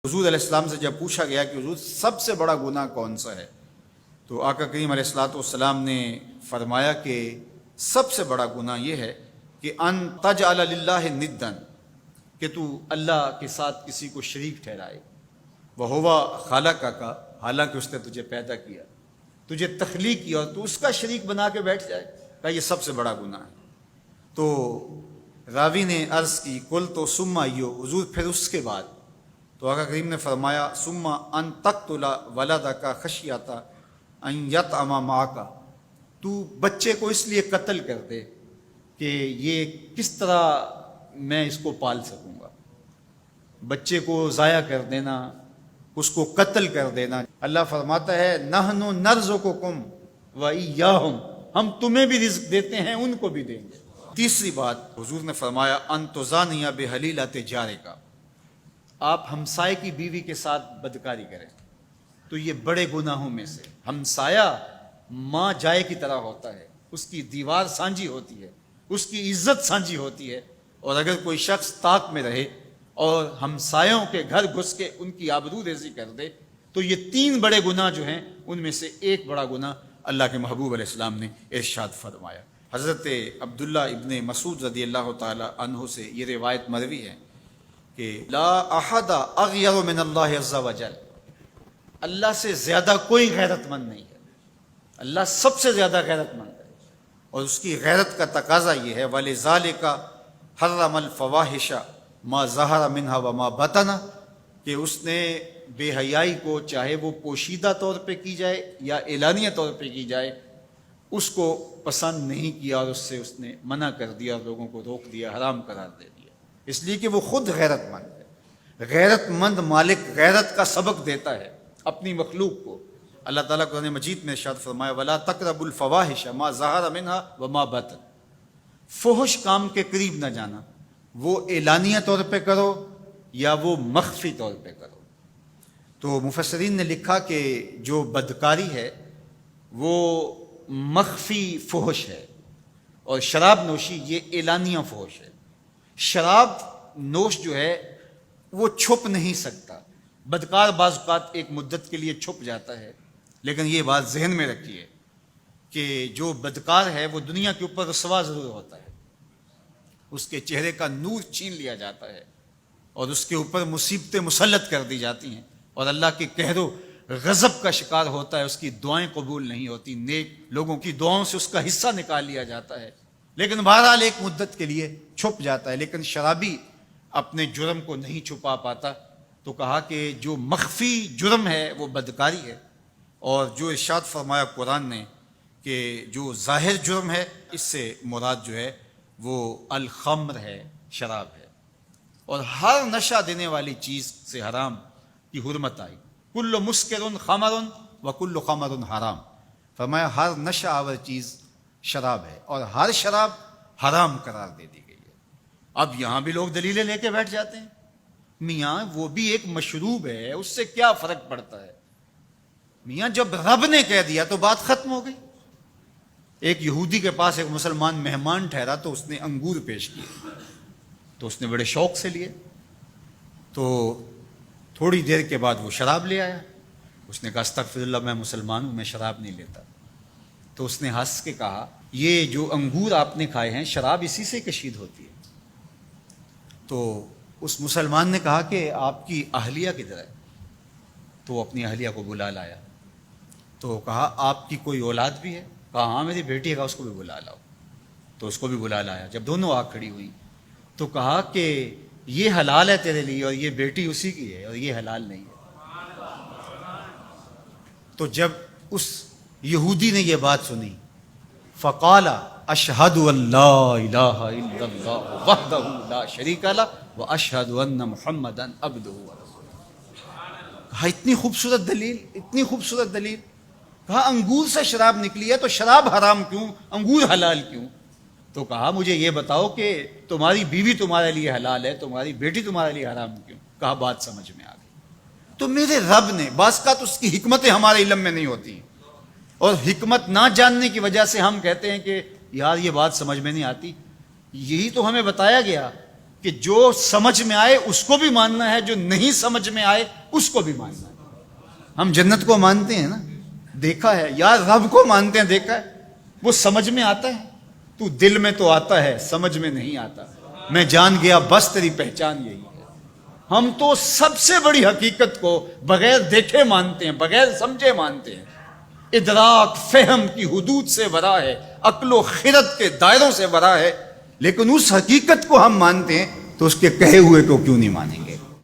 حضور علیہ السلام سے جب پوچھا گیا کہ حضور سب سے بڑا گناہ کون سا ہے، تو آقا کریم علیہ الصلوۃ والسلام نے فرمایا کہ سب سے بڑا گناہ یہ ہے کہ ان تجعل للہ ندا، کہ تو اللہ کے ساتھ کسی کو شریک ٹھہرائے، وہو خالقک، حالانکہ اس نے تجھے پیدا کیا، تجھے تخلیق کیا اور تو اس کا شریک بنا کے بیٹھ جائے، کہ یہ سب سے بڑا گناہ ہے۔ تو راوی نے عرض کی کل تو ثم ایو، حضور پھر اس کے بعد؟ تو آقا کریم نے فرمایا ثم ان تقتل ولدک خشیۃ ان یطعم معک، تو بچے کو اس لیے قتل کر دے کہ یہ کس طرح میں اس کو پال سکوں گا، بچے کو ضائع کر دینا، اس کو قتل کر دینا۔ اللہ فرماتا ہے نحن نرزقکم وایاہم، ہم تمہیں بھی رزق دیتے ہیں، ان کو بھی دیں گے۔ تیسری بات حضور نے فرمایا ان تزانی بحلیلۃ جارک، آپ ہمسائے کی بیوی کے ساتھ بدکاری کریں، تو یہ بڑے گناہوں میں سے۔ ہمسایہ ماں جائے کی طرح ہوتا ہے، اس کی دیوار سانجھی ہوتی ہے، اس کی عزت سانجھی ہوتی ہے، اور اگر کوئی شخص طاق میں رہے اور ہمسایوں کے گھر گھس کے ان کی آبرو ریزی کر دے، تو یہ تین بڑے گناہ جو ہیں ان میں سے ایک بڑا گناہ اللہ کے محبوب علیہ السلام نے ارشاد فرمایا۔ حضرت عبداللہ ابن مسعود رضی اللہ تعالی عنہ سے یہ روایت مروی ہے کہ لا احد اغیر من اللہ عز وجل، اللہ سے زیادہ کوئی غیرت مند نہیں ہے، اللہ سب سے زیادہ غیرت مند ہے، اور اس کی غیرت کا تقاضا یہ ہے وَلِذَالِكَ حَرَّمَ الْفَوَاحِشَ مَا ظَهَرَ مِنْهَا وَمَا بَطَنَ، کہ اس نے بے حیائی کو چاہے وہ پوشیدہ طور پہ کی جائے یا اعلانیہ طور پہ کی جائے، اس کو پسند نہیں کیا، اور اس نے منع کر دیا، لوگوں کو روک دیا، حرام قرار دے دیا، اس لیے کہ وہ خود غیرت مند ہے۔ غیرت مند مالک غیرت کا سبق دیتا ہے اپنی مخلوق کو۔ اللہ تعالیٰ قرآن مجید میں ارشاد فرمایا وَلَا تَقْرَبُوا الْفَوَاحِشَ مَا ظَهَرَ مِنْهَا وَمَا بَطَنَ، فحش کام کے قریب نہ جانا، وہ اعلانیہ طور پہ کرو یا وہ مخفی طور پہ کرو۔ تو مفسرین نے لکھا کہ جو بدکاری ہے وہ مخفی فحش ہے، اور شراب نوشی یہ اعلانیہ فحش ہے۔ شراب نوش جو ہے وہ چھپ نہیں سکتا، بدکار بعض اوقات ایک مدت کے لیے چھپ جاتا ہے، لیکن یہ بات ذہن میں رکھیے کہ جو بدکار ہے وہ دنیا کے اوپر رسوا ضرور ہوتا ہے، اس کے چہرے کا نور چھین لیا جاتا ہے، اور اس کے اوپر مصیبتیں مسلط کر دی جاتی ہیں، اور اللہ کے قہر و غضب کا شکار ہوتا ہے، اس کی دعائیں قبول نہیں ہوتی، نیک لوگوں کی دعاؤں سے اس کا حصہ نکال لیا جاتا ہے، لیکن بہرحال ایک مدت کے لیے چھپ جاتا ہے۔ لیکن شرابی اپنے جرم کو نہیں چھپا پاتا، تو کہا کہ جو مخفی جرم ہے وہ بدکاری ہے، اور جو ارشاد فرمایا قرآن نے کہ جو ظاہر جرم ہے اس سے مراد جو ہے وہ الخمر ہے، شراب ہے، اور ہر نشہ دینے والی چیز سے حرام کی حرمت آئی۔ کل مسکر خمر وکل خمر حرام، فرمایا ہر نشہ آور چیز شراب ہے، اور ہر شراب حرام قرار دے دی گئی ہے۔ اب یہاں بھی لوگ دلیلیں لے کے بیٹھ جاتے ہیں، میاں وہ بھی ایک مشروب ہے، اس سے کیا فرق پڑتا ہے؟ میاں جب رب نے کہہ دیا تو بات ختم ہو گئی۔ ایک یہودی کے پاس ایک مسلمان مہمان ٹھہرا، تو اس نے انگور پیش کیے، تو اس نے بڑے شوق سے لیے، تو تھوڑی دیر کے بعد وہ شراب لے آیا۔ اس نے کہا استغفر اللہ، میں مسلمان ہوں، میں شراب نہیں لیتا۔ تو اس نے ہنس کے کہا یہ جو انگور آپ نے کھائے ہیں شراب اسی سے کشید ہوتی ہے۔ تو اس مسلمان نے کہا کہ آپ کی اہلیہ کدھر ہے؟ تو وہ اپنی اہلیہ کو بلا لایا، تو کہا آپ کی کوئی اولاد بھی ہے؟ کہا ہاں میری بیٹی ہے، اس کو بھی بلا لاؤ۔ تو اس کو بھی بلا لایا۔ جب دونوں آ کھڑی ہوئی تو کہا کہ یہ حلال ہے تیرے لیے، اور یہ بیٹی اسی کی ہے، اور یہ حلال نہیں ہے۔ تو جب اس یہودی نے یہ بات سنی فقال اشہد ان لا الہ الا اللہ وحدہ لا شریک لہ واشہد ان محمدا عبدہ ورسولہ۔ کہا اتنی خوبصورت دلیل، اتنی خوبصورت دلیل۔ کہا انگور سے شراب نکلی ہے تو شراب حرام کیوں، انگور حلال کیوں؟ تو کہا مجھے یہ بتاؤ کہ تمہاری بیوی تمہارے لیے حلال ہے، تمہاری بیٹی تمہارے لیے حرام کیوں؟ کہا بات سمجھ میں آ گئی۔ تو میرے رب نے بعض کا تو اس کی حکمتیں ہمارے علم میں نہیں ہوتی، اور حکمت نہ جاننے کی وجہ سے ہم کہتے ہیں کہ یار یہ بات سمجھ میں نہیں آتی۔ یہی تو ہمیں بتایا گیا کہ جو سمجھ میں آئے اس کو بھی ماننا ہے، جو نہیں سمجھ میں آئے اس کو بھی ماننا ہے۔ ہم جنت کو مانتے ہیں نا، دیکھا ہے، یا رب کو مانتے ہیں، دیکھا ہے، وہ سمجھ میں آتا ہے، تو دل میں تو آتا ہے، سمجھ میں نہیں آتا۔ میں جان گیا بس تیری پہچان یہی ہے۔ ہم تو سب سے بڑی حقیقت کو بغیر دیکھے مانتے ہیں، بغیر سمجھے مانتے ہیں۔ ادراک فہم کی حدود سے ورا ہے، عقل و خرد کے دائروں سے ورا ہے، لیکن اس حقیقت کو ہم مانتے ہیں تو اس کے کہے ہوئے کو کیوں نہیں مانیں گے؟